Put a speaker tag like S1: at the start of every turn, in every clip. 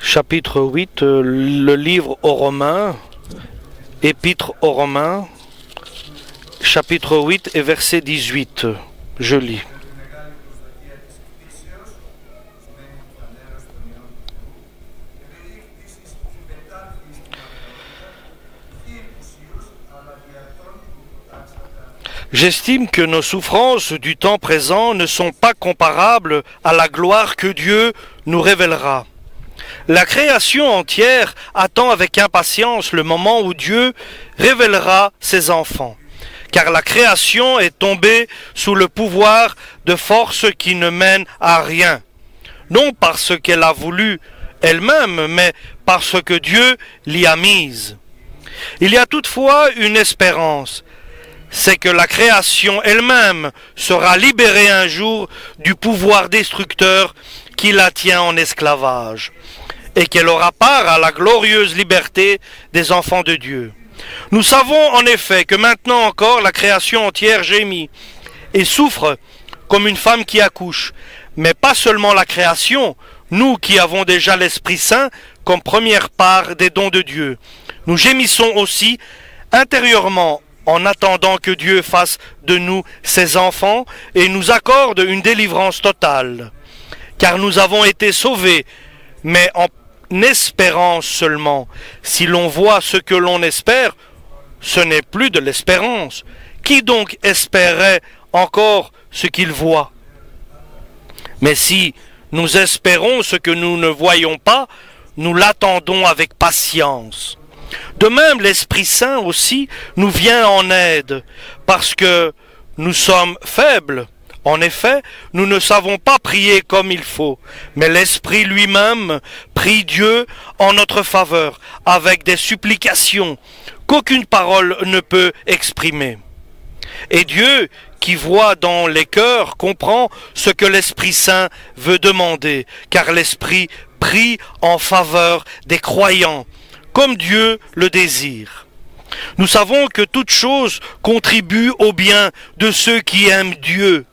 S1: Chapitre 8, le livre aux Romains, épître aux Romains, chapitre 8 et verset 18. Je lis. J'estime que nos souffrances du temps présent ne sont pas comparables à la gloire que Dieu nous révélera. La création entière attend avec impatience le moment où Dieu révélera ses enfants, car la création est tombée sous le pouvoir de forces qui ne mènent à rien, non parce qu'elle a voulu elle-même, mais parce que Dieu l'y a mise. Il y a toutefois une espérance, c'est que la création elle-même sera libérée un jour du pouvoir destructeur qui la tient en esclavage, et qu'elle aura part à la glorieuse liberté des enfants de Dieu. Nous savons en effet que maintenant encore la création entière gémit et souffre comme une femme qui accouche, mais pas seulement la création, nous qui avons déjà l'Esprit Saint comme première part des dons de Dieu. Nous gémissons aussi intérieurement en attendant que Dieu fasse de nous ses enfants et nous accorde une délivrance totale. Car nous avons été sauvés, mais en espérance seulement. Si l'on voit ce que l'on espère, ce n'est plus de l'espérance. Qui donc espérait encore ce qu'il voit? Mais si nous espérons ce que nous ne voyons pas, nous l'attendons avec patience. De même, l'Esprit Saint aussi nous vient en aide, parce que nous sommes faibles. En effet, nous ne savons pas prier comme il faut, mais l'Esprit lui-même prie Dieu en notre faveur, avec des supplications qu'aucune parole ne peut exprimer. Et Dieu, qui voit dans les cœurs, comprend ce que l'Esprit Saint veut demander, car l'Esprit prie en faveur des croyants, comme Dieu le désire. Nous savons que toute chose contribue au bien de ceux qui aiment Dieu,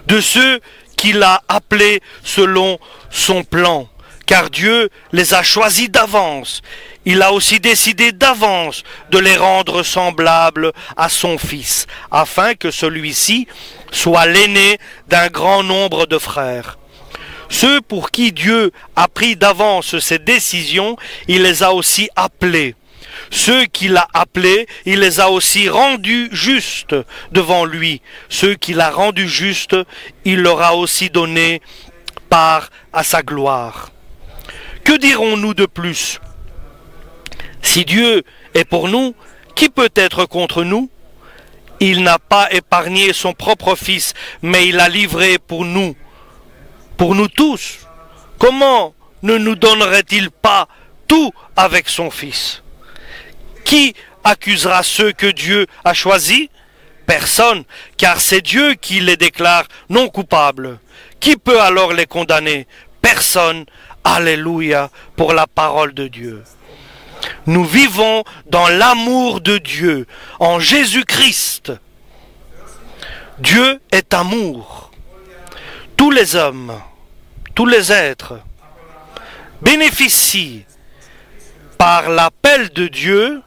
S1: de ceux qu'il a appelés selon son plan, car Dieu les a choisis d'avance. Il a aussi décidé d'avance de les rendre semblables à son Fils, afin que celui-ci soit l'aîné d'un grand nombre de frères. Ceux pour qui Dieu a pris d'avance ses décisions, il les a aussi appelés. Ceux qu'il a appelés, il les a aussi rendus justes devant lui. Ceux qu'il a rendus justes, il leur a aussi donné part à sa gloire. Que dirons-nous de plus? Si Dieu est pour nous, qui peut être contre nous? Il n'a pas épargné son propre Fils, mais il l'a livré pour nous tous. Comment ne nous donnerait-il pas tout avec son Fils? Qui accusera ceux que Dieu a choisis? Personne, car c'est Dieu qui les déclare non coupables. Qui peut alors les condamner? Personne. Alléluia pour la parole de Dieu. Nous vivons dans l'amour de Dieu, en Jésus-Christ. Dieu est amour. Tous les hommes, tous les êtres bénéficient par l'appel de Dieu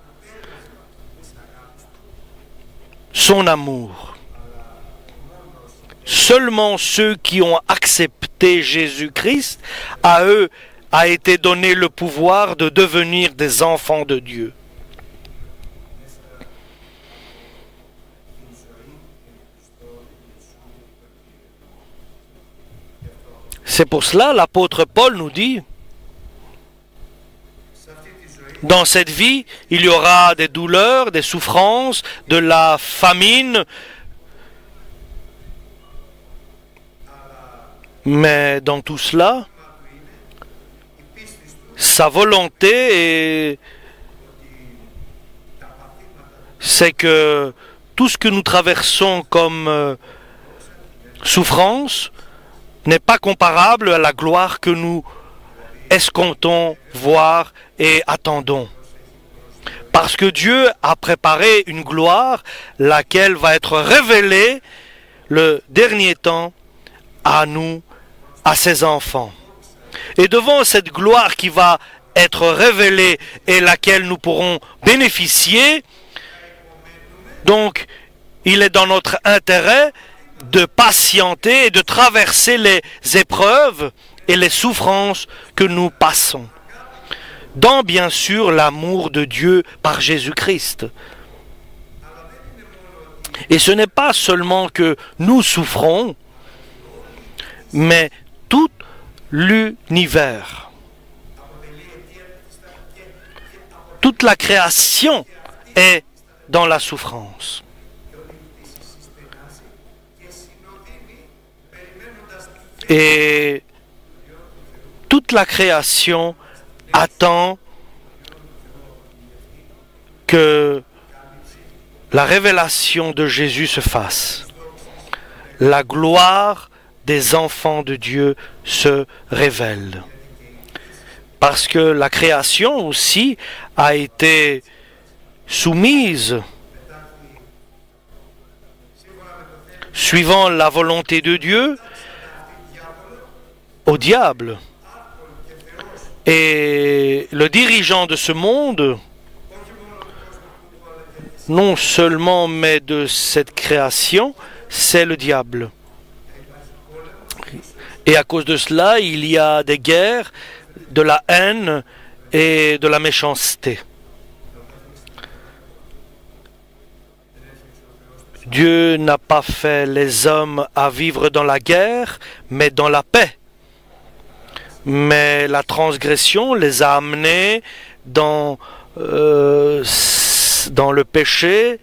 S1: son amour. Seulement ceux qui ont accepté Jésus-Christ, à eux a été donné le pouvoir de devenir des enfants de Dieu. C'est pour cela l'apôtre Paul nous dit, dans cette vie, il y aura des douleurs, des souffrances, de la famine, mais dans tout cela, sa volonté c'est que tout ce que nous traversons comme souffrance n'est pas comparable à la gloire que nous escomptons voir et attendons. Parce que Dieu a préparé une gloire, laquelle va être révélée le dernier temps à nous, à ses enfants. Et devant cette gloire qui va être révélée et laquelle nous pourrons bénéficier, donc il est dans notre intérêt de patienter et de traverser les épreuves et les souffrances que nous passons, dans bien sûr l'amour de Dieu par Jésus-Christ. Et ce n'est pas seulement que nous souffrons, mais tout l'univers, toute la création est dans la souffrance. Et toute la création attend que la révélation de Jésus se fasse. La gloire des enfants de Dieu se révèle. Parce que la création aussi a été soumise, suivant la volonté de Dieu, au diable. Et le dirigeant de ce monde, non seulement mais de cette création, c'est le diable. Et à cause de cela, il y a des guerres, de la haine et de la méchanceté. Dieu n'a pas fait les hommes à vivre dans la guerre, mais dans la paix. Mais la transgression les a amenés dans le péché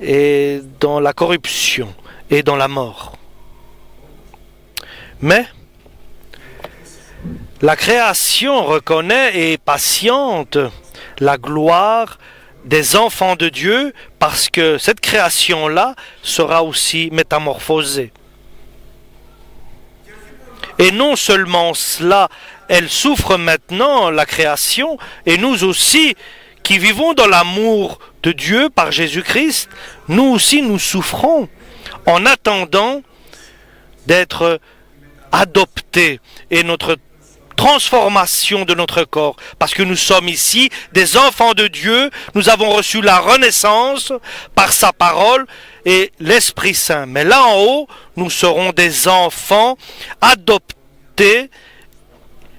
S1: et dans la corruption et dans la mort. Mais la création reconnaît et est patiente la gloire des enfants de Dieu parce que cette création-là sera aussi métamorphosée. Et non seulement cela, elle souffre maintenant, la création, et nous aussi, qui vivons dans l'amour de Dieu par Jésus-Christ, nous aussi nous souffrons en attendant d'être adoptés et notre transformation de notre corps, parce que nous sommes ici des enfants de Dieu, nous avons reçu la renaissance par sa parole et l'Esprit Saint. Mais là en haut, nous serons des enfants adoptés,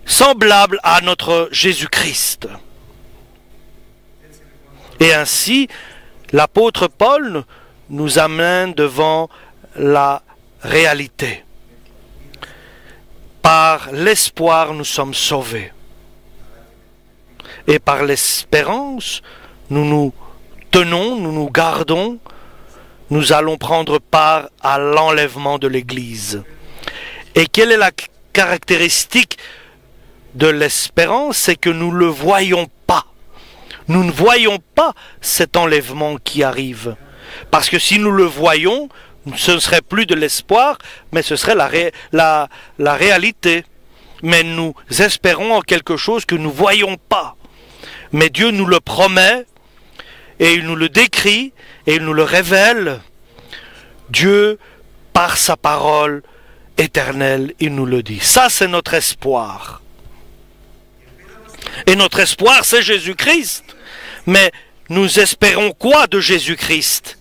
S1: semblables à notre Jésus-Christ. Et ainsi, l'apôtre Paul nous amène devant la réalité. Par l'espoir, nous sommes sauvés. Et par l'espérance, nous nous tenons, nous nous gardons, nous allons prendre part à l'enlèvement de l'Église. Et quelle est la caractéristique de l'espérance? C'est que nous ne le voyons pas. Nous ne voyons pas cet enlèvement qui arrive. Parce que si nous le voyons, ce ne serait plus de l'espoir, mais ce serait la réalité. Mais nous espérons en quelque chose que nous ne voyons pas. Mais Dieu nous le promet, et il nous le décrit, et il nous le révèle. Dieu, par sa parole éternelle, il nous le dit. Ça, c'est notre espoir. Et notre espoir, c'est Jésus-Christ. Mais nous espérons quoi de Jésus-Christ?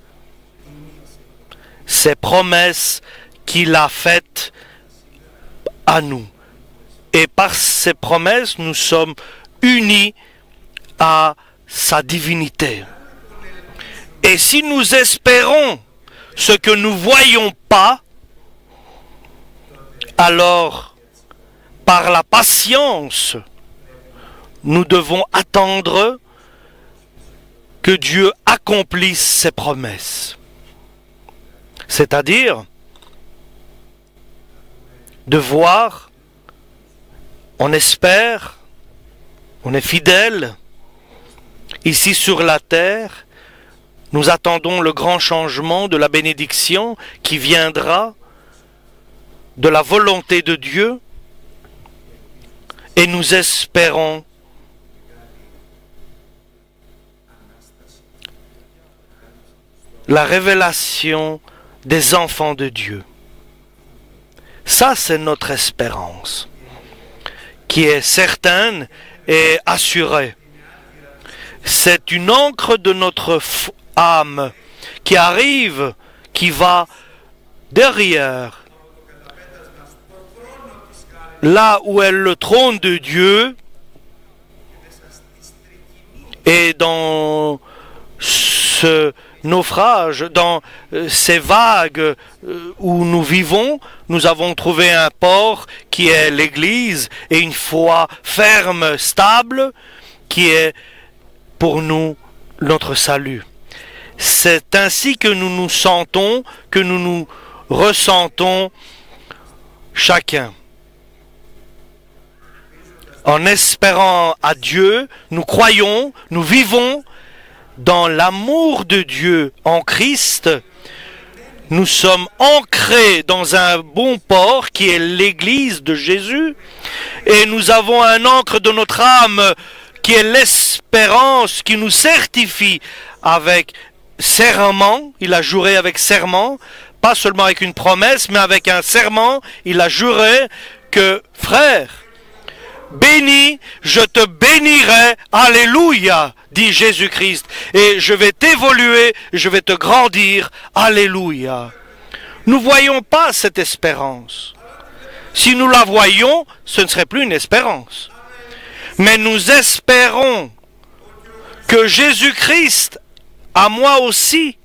S1: Ces promesses qu'il a faites à nous. Et par ces promesses, nous sommes unis à sa divinité. Et si nous espérons ce que nous ne voyons pas, alors, par la patience, nous devons attendre que Dieu accomplisse ses promesses. C'est-à-dire de voir, on espère, on est fidèle, ici sur la terre, nous attendons le grand changement de la bénédiction qui viendra de la volonté de Dieu, et nous espérons la révélation des enfants de Dieu. Ça, c'est notre espérance, qui est certaine et assurée. C'est une encre de notre âme qui arrive, qui va derrière, là où est le trône de Dieu, et dans ce naufrage, dans ces vagues où nous vivons, nous avons trouvé un port qui est l'Église et une foi ferme, stable, qui est pour nous notre salut. C'est ainsi que nous nous sentons, que nous nous ressentons chacun. En espérant à Dieu, nous croyons, nous vivons dans l'amour de Dieu en Christ. Nous sommes ancrés dans un bon port qui est l'Église de Jésus et nous avons un ancre de notre âme qui est l'espérance qui nous certifie avec serment. Il a juré avec serment, pas seulement avec une promesse, mais avec un serment. Il a juré que, frère, béni, je te bénirai, alléluia, dit Jésus-Christ, et je vais t'évoluer, je vais te grandir, alléluia. Nous ne voyons pas cette espérance. Si nous la voyions, ce ne serait plus une espérance. Mais nous espérons que Jésus-Christ, à moi aussi,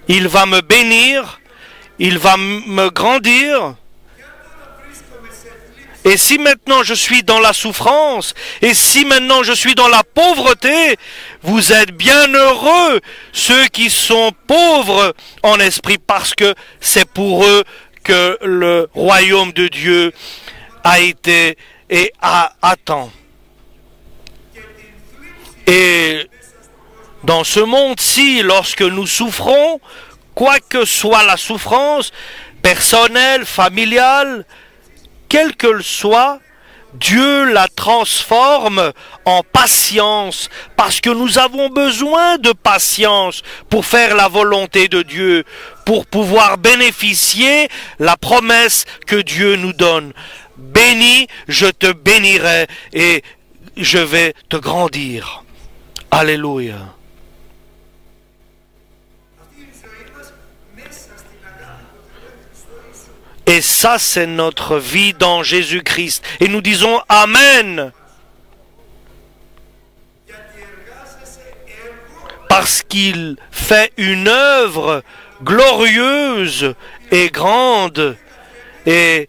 S1: il va me bénir, il va me grandir. Et si maintenant je suis dans la souffrance, et si maintenant je suis dans la pauvreté, vous êtes bien heureux, ceux qui sont pauvres en esprit, parce que c'est pour eux que le royaume de Dieu a été et attend. Et dans ce monde-ci, lorsque nous souffrons, quoi que soit la souffrance, personnelle, familiale, quelle qu'elle soit, Dieu la transforme en patience, parce que nous avons besoin de patience pour faire la volonté de Dieu, pour pouvoir bénéficier la promesse que Dieu nous donne. Béni, je te bénirai et je vais te grandir. Alléluia. Et ça, c'est notre vie dans Jésus-Christ. Et nous disons Amen. Parce qu'il fait une œuvre glorieuse et grande et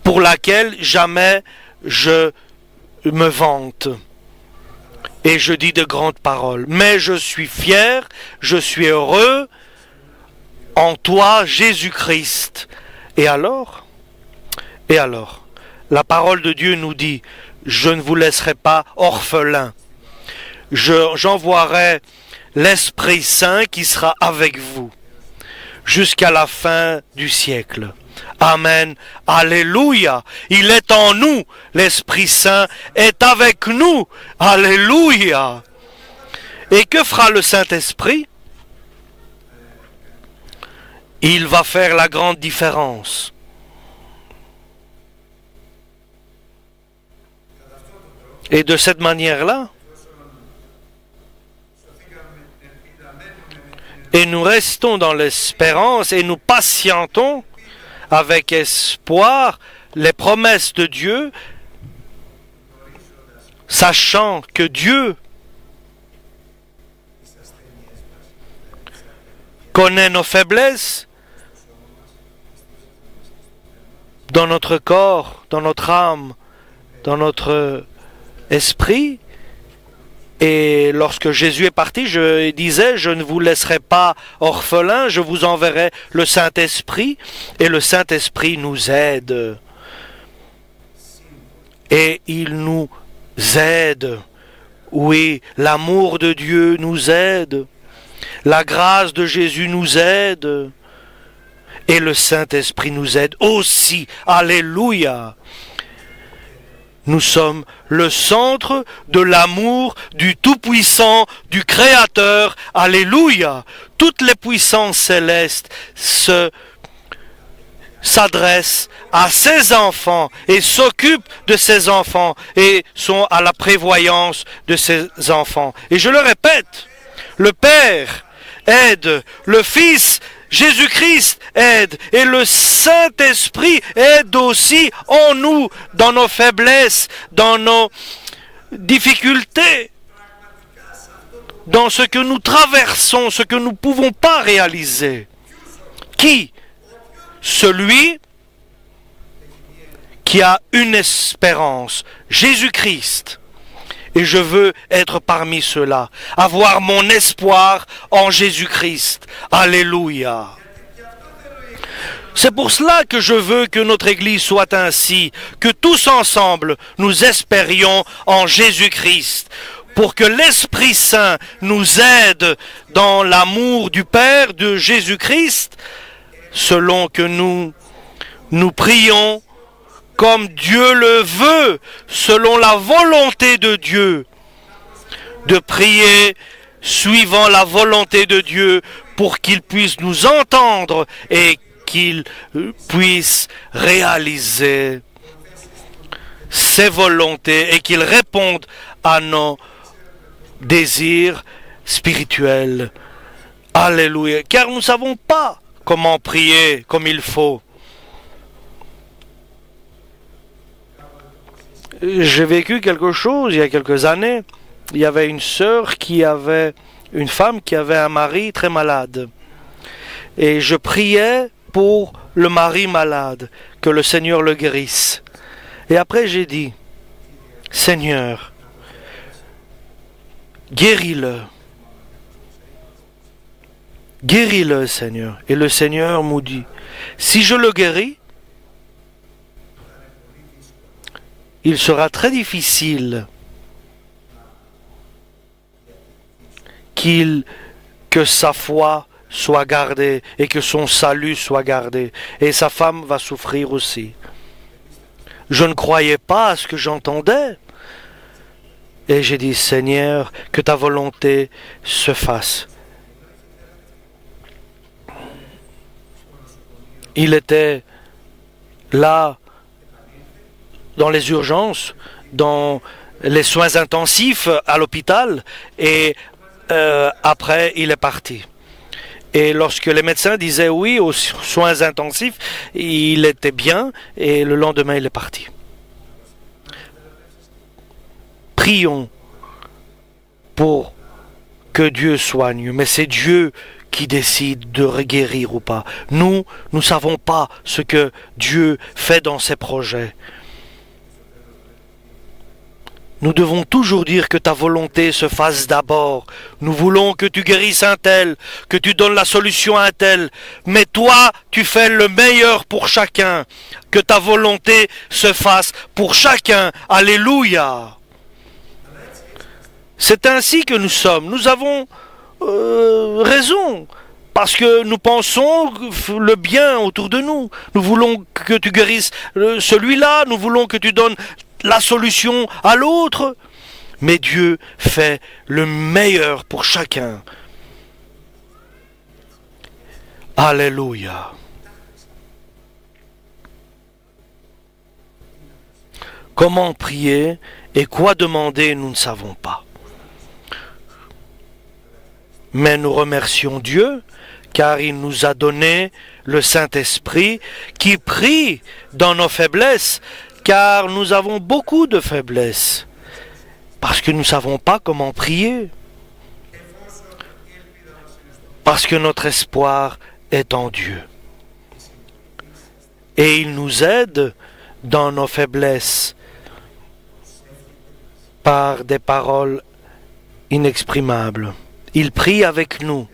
S1: pour laquelle jamais je me vante. Et je dis de grandes paroles. Mais je suis fier, je suis heureux en toi, Jésus-Christ. Et alors, la parole de Dieu nous dit, je ne vous laisserai pas orphelins. J'envoierai l'Esprit Saint qui sera avec vous jusqu'à la fin du siècle. Amen. Alléluia. Il est en nous. L'Esprit Saint est avec nous. Alléluia. Et que fera le Saint-Esprit? Il va faire la grande différence. Et de cette manière-là, et nous restons dans l'espérance et nous patientons avec espoir les promesses de Dieu, sachant que Dieu connaît nos faiblesses dans notre corps, dans notre âme, dans notre esprit. Et lorsque Jésus est parti, je disais, je ne vous laisserai pas orphelins, je vous enverrai le Saint-Esprit, et le Saint-Esprit nous aide. Et il nous aide. Oui, l'amour de Dieu nous aide. La grâce de Jésus nous aide. Et le Saint-Esprit nous aide aussi. Alléluia. Nous sommes le centre de l'amour du Tout-Puissant, du Créateur. Alléluia! Toutes les puissances célestes s'adressent à ses enfants et s'occupent de ses enfants et sont à la prévoyance de ses enfants. Et je le répète, le Père aide, le Fils Jésus-Christ aide et le Saint-Esprit aide aussi en nous, dans nos faiblesses, dans nos difficultés, dans ce que nous traversons, ce que nous ne pouvons pas réaliser. Qui? Celui qui a une espérance, Jésus-Christ. Et je veux être parmi ceux-là, avoir mon espoir en Jésus-Christ. Alléluia. C'est pour cela que je veux que notre Église soit ainsi, que tous ensemble nous espérions en Jésus-Christ, pour que l'Esprit Saint nous aide dans l'amour du Père, de Jésus-Christ, selon que nous prions comme Dieu le veut, selon la volonté de Dieu, de prier suivant la volonté de Dieu pour qu'il puisse nous entendre et qu'il puisse réaliser ses volontés et qu'il réponde à nos désirs spirituels. Alléluia. Car nous ne savons pas comment prier comme il faut. J'ai vécu quelque chose il y a quelques années. Il y avait une femme qui avait un mari très malade. Et je priais pour le mari malade, que le Seigneur le guérisse. Et après j'ai dit, Seigneur, guéris-le. Guéris-le, Seigneur. Et le Seigneur m'a dit, si je le guéris, il sera très difficile que sa foi soit gardée et que son salut soit gardé. Et sa femme va souffrir aussi. Je ne croyais pas à ce que j'entendais. Et j'ai dit, Seigneur, que ta volonté se fasse. Il était là, dans les urgences, dans les soins intensifs à l'hôpital, et après il est parti. Et lorsque les médecins disaient oui aux soins intensifs, il était bien, et le lendemain il est parti. Prions pour que Dieu soigne, mais c'est Dieu qui décide de guérir ou pas. Nous ne savons pas ce que Dieu fait dans ses projets. Nous devons toujours dire que ta volonté se fasse d'abord. Nous voulons que tu guérisses un tel, que tu donnes la solution à un tel. Mais toi, tu fais le meilleur pour chacun. Que ta volonté se fasse pour chacun. Alléluia. C'est ainsi que nous sommes. Nous avons raison. Parce que nous pensons le bien autour de nous. Nous voulons que tu guérisses celui-là. Nous voulons que tu donnes la solution à l'autre. Mais Dieu fait le meilleur pour chacun. Alléluia. Comment prier et quoi demander, nous ne savons pas. Mais nous remercions Dieu, car il nous a donné le Saint-Esprit qui prie dans nos faiblesses, car nous avons beaucoup de faiblesses, parce que nous ne savons pas comment prier, parce que notre espoir est en Dieu. Et il nous aide dans nos faiblesses par des paroles inexprimables. Il prie avec nous.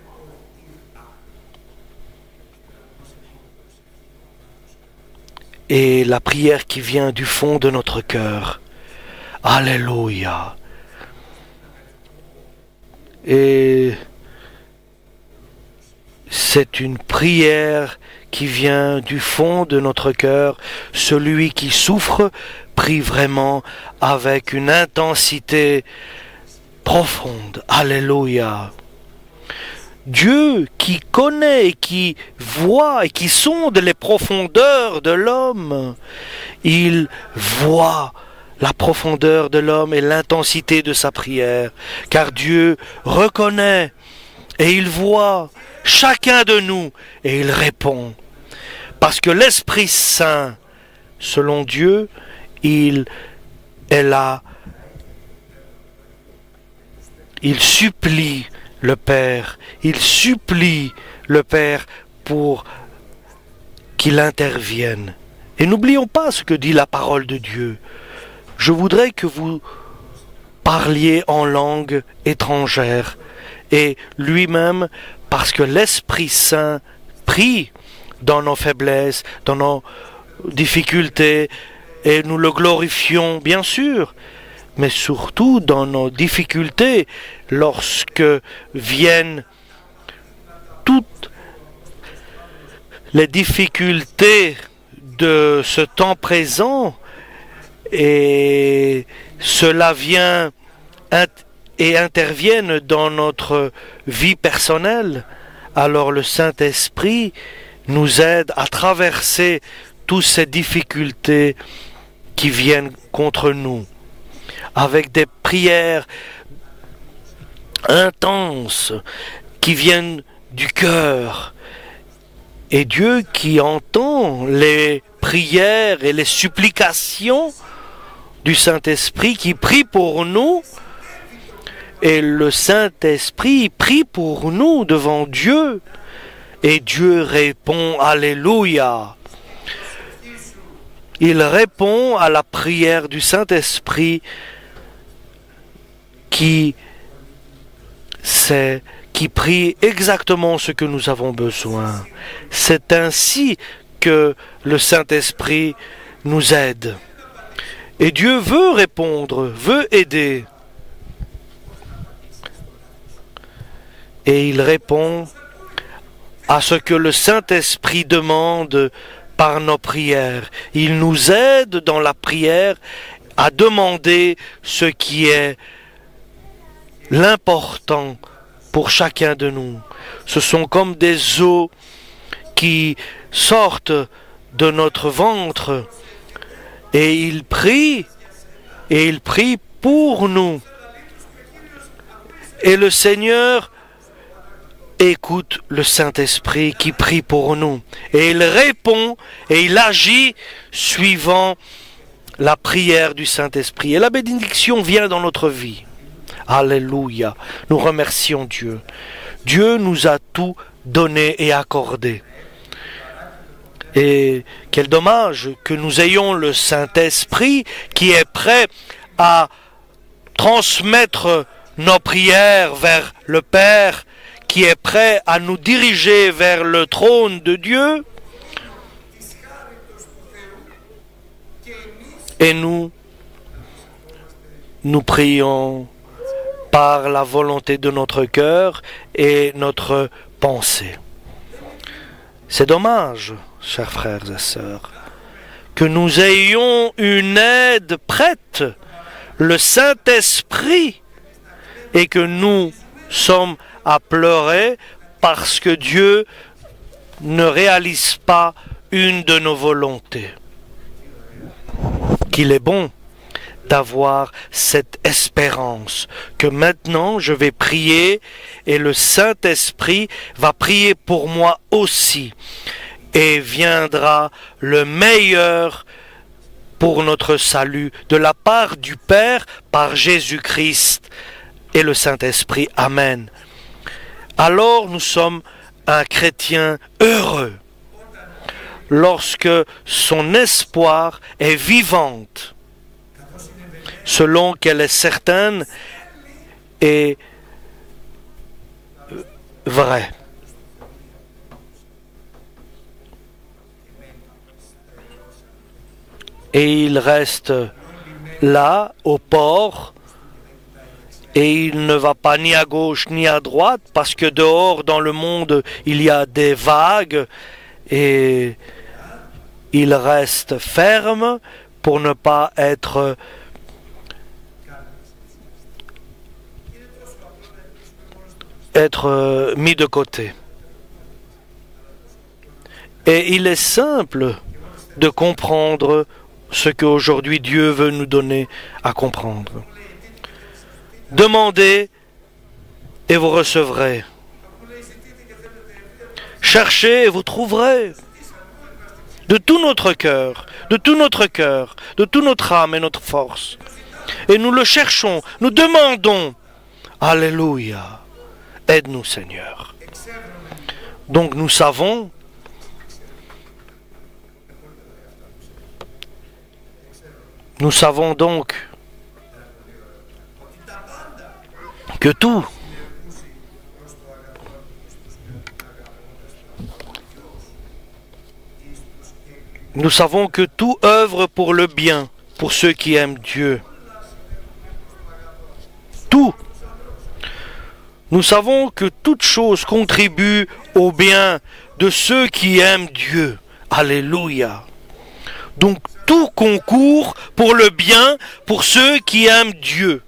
S1: Et la prière qui vient du fond de notre cœur. Alléluia. Et c'est une prière qui vient du fond de notre cœur. Celui qui souffre prie vraiment avec une intensité profonde. Alléluia. Dieu qui connaît et qui voit et qui sonde les profondeurs de l'homme, il voit la profondeur de l'homme et l'intensité de sa prière, car Dieu reconnaît et il voit chacun de nous et il répond. Parce que l'Esprit Saint, selon Dieu, il est là, il supplie le Père, il supplie le Père pour qu'il intervienne. Et n'oublions pas ce que dit la parole de Dieu. Je voudrais que vous parliez en langue étrangère. Et lui-même, parce que l'Esprit Saint prie dans nos faiblesses, dans nos difficultés, et nous le glorifions bien sûr, mais surtout dans nos difficultés, lorsque viennent toutes les difficultés de ce temps présent, et cela vient et interviennent dans notre vie personnelle, alors le Saint-Esprit nous aide à traverser toutes ces difficultés qui viennent contre nous, avec des prières intenses qui viennent du cœur. Et Dieu qui entend les prières et les supplications du Saint-Esprit qui prie pour nous, et le Saint-Esprit prie pour nous devant Dieu, et Dieu répond, Alléluia. Il répond à la prière du Saint-Esprit qui prie exactement ce que nous avons besoin. C'est ainsi que le Saint-Esprit nous aide. Et Dieu veut répondre, veut aider. Et il répond à ce que le Saint-Esprit demande par nos prières. Il nous aide dans la prière à demander ce qui est l'important pour chacun de nous. Ce sont comme des eaux qui sortent de notre ventre et il prie pour nous. Et le Seigneur écoute le Saint-Esprit qui prie pour nous. Et il répond et il agit suivant la prière du Saint-Esprit. Et la bénédiction vient dans notre vie. Alléluia. Nous remercions Dieu. Dieu nous a tout donné et accordé. Et quel dommage que nous ayons le Saint-Esprit qui est prêt à transmettre nos prières vers le Père, qui est prêt à nous diriger vers le trône de Dieu. Et nous prions par la volonté de notre cœur et notre pensée. C'est dommage, chers frères et sœurs, que nous ayons une aide prête, le Saint-Esprit, et que nous sommes à pleurer parce que Dieu ne réalise pas une de nos volontés. Qu'il est bon d'avoir cette espérance que maintenant je vais prier et le Saint-Esprit va prier pour moi aussi et viendra le meilleur pour notre salut de la part du Père par Jésus-Christ et le Saint-Esprit. Amen. Alors nous sommes un chrétien heureux lorsque son espoir est vivante, selon qu'elle est certaine et vraie. Et il reste là, au port, et il ne va pas ni à gauche ni à droite, parce que dehors, dans le monde, il y a des vagues, et il reste ferme, pour ne pas être mis de côté. Et il est simple de comprendre ce qu'aujourd'hui Dieu veut nous donner à comprendre. Demandez et vous recevrez. Cherchez et vous trouverez. De tout notre cœur, de tout notre cœur, de toute notre âme et notre force. Et nous le cherchons, nous demandons. Alléluia. Aide-nous, Seigneur. Donc nous savons donc que tout œuvre pour le bien, pour ceux qui aiment Dieu. Tout. Nous savons que toute chose contribue au bien de ceux qui aiment Dieu. Alléluia. Donc tout concourt pour le bien pour ceux qui aiment Dieu.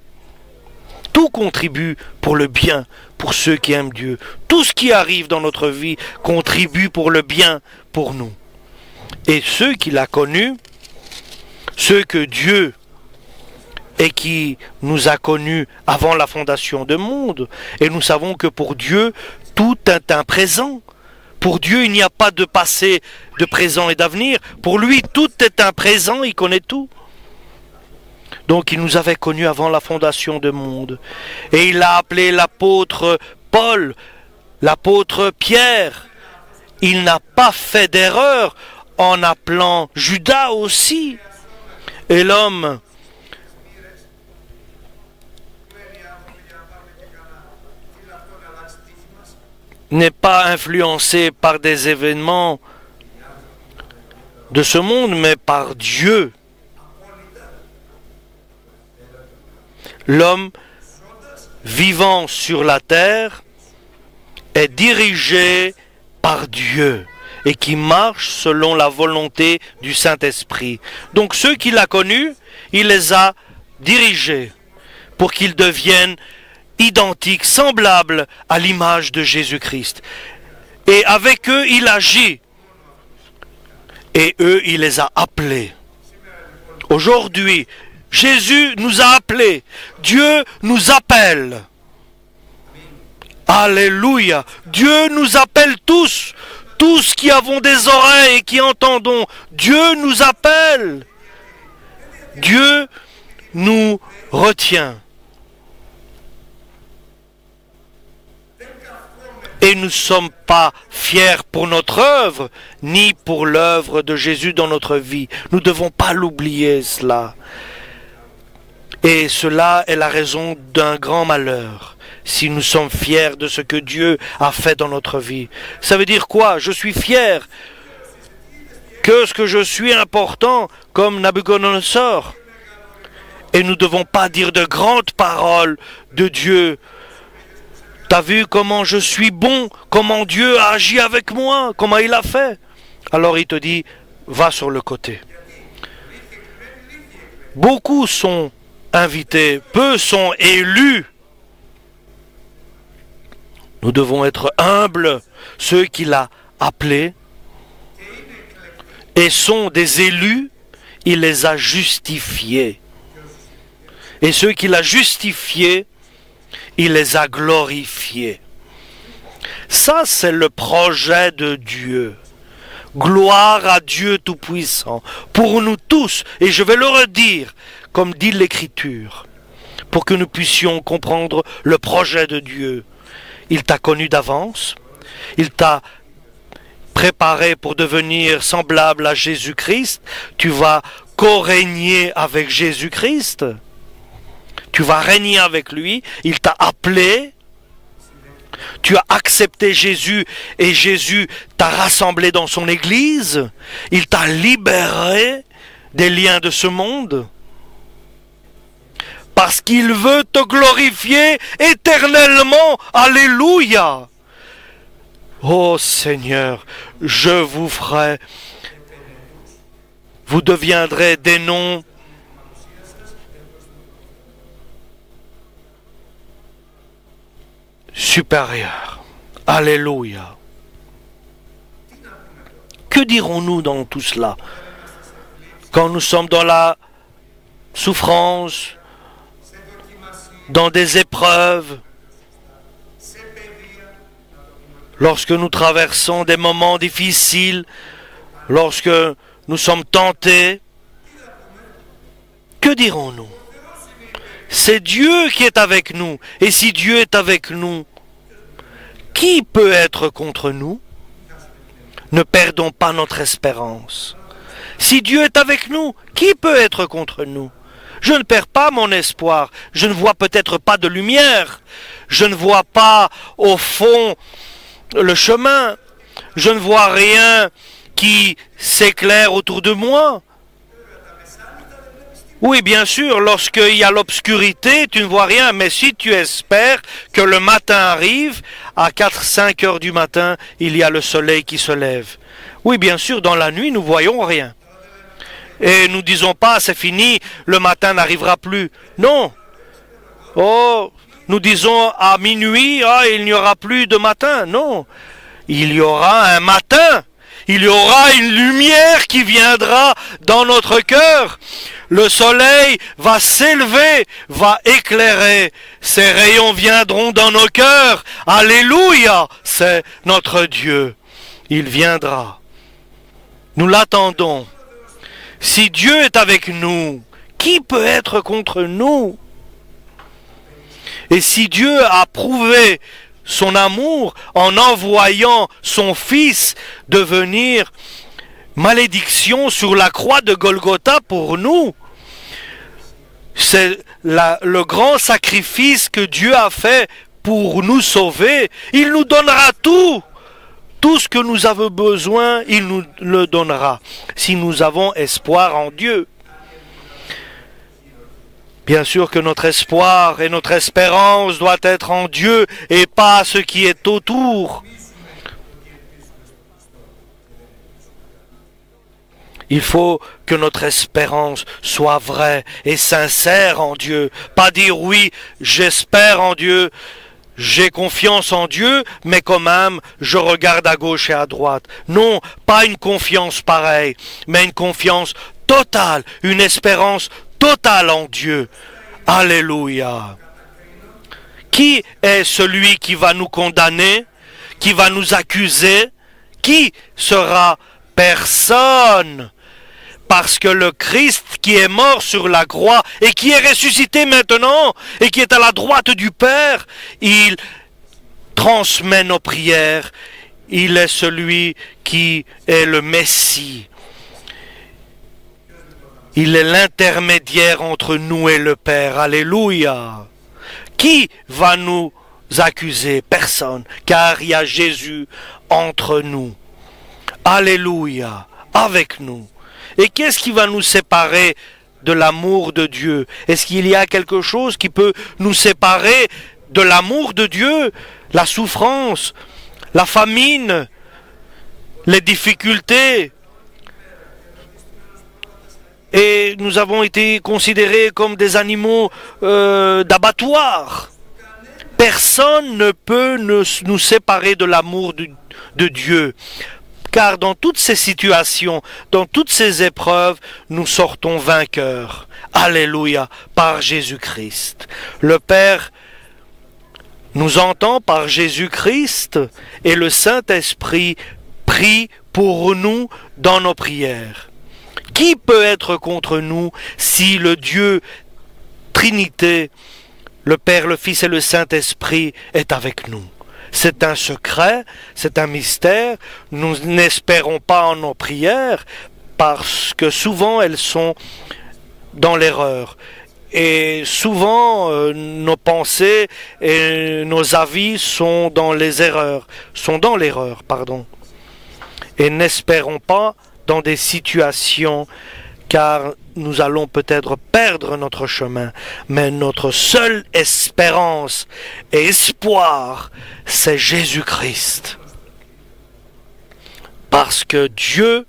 S1: Tout contribue pour le bien pour ceux qui aiment Dieu. Tout ce qui arrive dans notre vie contribue pour le bien pour nous. Et ceux qui l'ont connu, ceux que Dieu et qui nous a connus avant la fondation du monde. Et nous savons que pour Dieu, tout est un présent. Pour Dieu, il n'y a pas de passé, de présent et d'avenir. Pour lui, tout est un présent, il connaît tout. Donc il nous avait connus avant la fondation du monde. Et il a appelé l'apôtre Paul, l'apôtre Pierre. Il n'a pas fait d'erreur en appelant Judas aussi. Et l'homme n'est pas influencé par des événements de ce monde, mais par Dieu. L'homme vivant sur la terre est dirigé par Dieu et qui marche selon la volonté du Saint-Esprit. Donc ceux qu'il a connus, il les a dirigés pour qu'ils deviennent identiques, semblables à l'image de Jésus-Christ. Et avec eux, il agit. Et eux, il les a appelés. Aujourd'hui, Jésus nous a appelés. Dieu nous appelle. Alléluia. Dieu nous appelle tous. Tous qui avons des oreilles et qui entendons. Dieu nous appelle. Dieu nous retient. Et nous ne sommes pas fiers pour notre œuvre, ni pour l'œuvre de Jésus dans notre vie. Nous ne devons pas l'oublier, cela. Et cela est la raison d'un grand malheur, si nous sommes fiers de ce que Dieu a fait dans notre vie. Ça veut dire quoi? Je suis fier que ce que je suis important, comme Nabuchodonosor. Et nous ne devons pas dire de grandes paroles de Dieu. T'as vu comment je suis bon, comment Dieu a agi avec moi, comment il a fait. Alors il te dit, va sur le côté. Beaucoup sont invités, peu sont élus. Nous devons être humbles, ceux qu'il a appelés et sont des élus, il les a justifiés. Et ceux qu'il a justifiés, il les a glorifiés. Ça, c'est le projet de Dieu. Gloire à Dieu Tout-Puissant. Pour nous tous, et je vais le redire, comme dit l'Écriture, pour que nous puissions comprendre le projet de Dieu. Il t'a connu d'avance. Il t'a préparé pour devenir semblable à Jésus-Christ. Tu vas co-régner avec Jésus-Christ. Tu vas régner avec lui, il t'a appelé, tu as accepté Jésus et Jésus t'a rassemblé dans son église, il t'a libéré des liens de ce monde, parce qu'il veut te glorifier éternellement. Alléluia. Oh Seigneur, vous deviendrez des noms supérieurs. Alléluia. Que dirons-nous dans tout cela? Quand nous sommes dans la souffrance, dans des épreuves, lorsque nous traversons des moments difficiles, lorsque nous sommes tentés, que dirons-nous? C'est Dieu qui est avec nous. Et si Dieu est avec nous, qui peut être contre nous? Ne perdons pas notre espérance. Si Dieu est avec nous, qui peut être contre nous? Je ne perds pas mon espoir. Je ne vois peut-être pas de lumière. Je ne vois pas au fond le chemin. Je ne vois rien qui s'éclaire autour de moi. Oui, bien sûr, lorsqu'il y a l'obscurité, tu ne vois rien. Mais si tu espères que le matin arrive, à 4-5 heures du matin, il y a le soleil qui se lève. Oui, bien sûr, dans la nuit, nous voyons rien. Et nous disons pas, c'est fini, le matin n'arrivera plus. Non. Oh, nous disons à minuit, il n'y aura plus de matin. Non. Il y aura un matin. Il y aura une lumière qui viendra dans notre cœur. Le soleil va s'élever, va éclairer. Ses rayons viendront dans nos cœurs. Alléluia, c'est notre Dieu. Il viendra. Nous l'attendons. Si Dieu est avec nous, qui peut être contre nous? Et si Dieu a prouvé son amour en envoyant son Fils devenir malédiction sur la croix de Golgotha pour nous, c'est le grand sacrifice que Dieu a fait pour nous sauver. Il nous donnera tout. Tout ce que nous avons besoin, il nous le donnera, si nous avons espoir en Dieu. Bien sûr que notre espoir et notre espérance doit être en Dieu et pas ce qui est autour. Il faut que notre espérance soit vraie et sincère en Dieu. Pas dire oui, j'espère en Dieu, j'ai confiance en Dieu, mais quand même, je regarde à gauche et à droite. Non, pas une confiance pareille, mais une confiance totale, une espérance totale en Dieu. Alléluia. Qui est celui qui va nous condamner, qui va nous accuser? Qui sera? Personne. Parce que le Christ qui est mort sur la croix et qui est ressuscité maintenant et qui est à la droite du Père, il transmet nos prières. Il est celui qui est le Messie. Il est l'intermédiaire entre nous et le Père. Alléluia. Qui va nous accuser? Personne. Car il y a Jésus entre nous. Alléluia. Avec nous. Et qu'est-ce qui va nous séparer de l'amour de Dieu? Est-ce qu'il y a quelque chose qui peut nous séparer de l'amour de Dieu? La souffrance, la famine, les difficultés. Et nous avons été considérés comme des animaux d'abattoir. Personne ne peut nous séparer de l'amour de Dieu. Car dans toutes ces situations, dans toutes ces épreuves, nous sortons vainqueurs. Alléluia, par Jésus-Christ. Le Père nous entend par Jésus-Christ et le Saint-Esprit prie pour nous dans nos prières. Qui peut être contre nous si le Dieu Trinité, le Père, le Fils et le Saint-Esprit est avec nous? C'est un secret, c'est un mystère. Nous n'espérons pas en nos prières parce que souvent elles sont dans l'erreur. Et souvent nos pensées et nos avis sont dans l'erreur, Et n'espérons pas dans des situations car nous allons peut-être perdre notre chemin, mais notre seule espérance et espoir, c'est Jésus-Christ. Parce que Dieu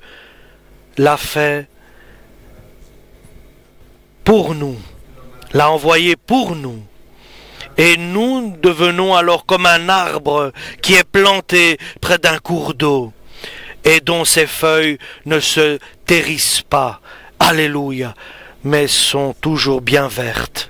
S1: l'a fait pour nous, l'a envoyé pour nous. Et nous devenons alors comme un arbre qui est planté près d'un cours d'eau et dont ses feuilles ne se hérissent pas, alléluia, mais sont toujours bien vertes.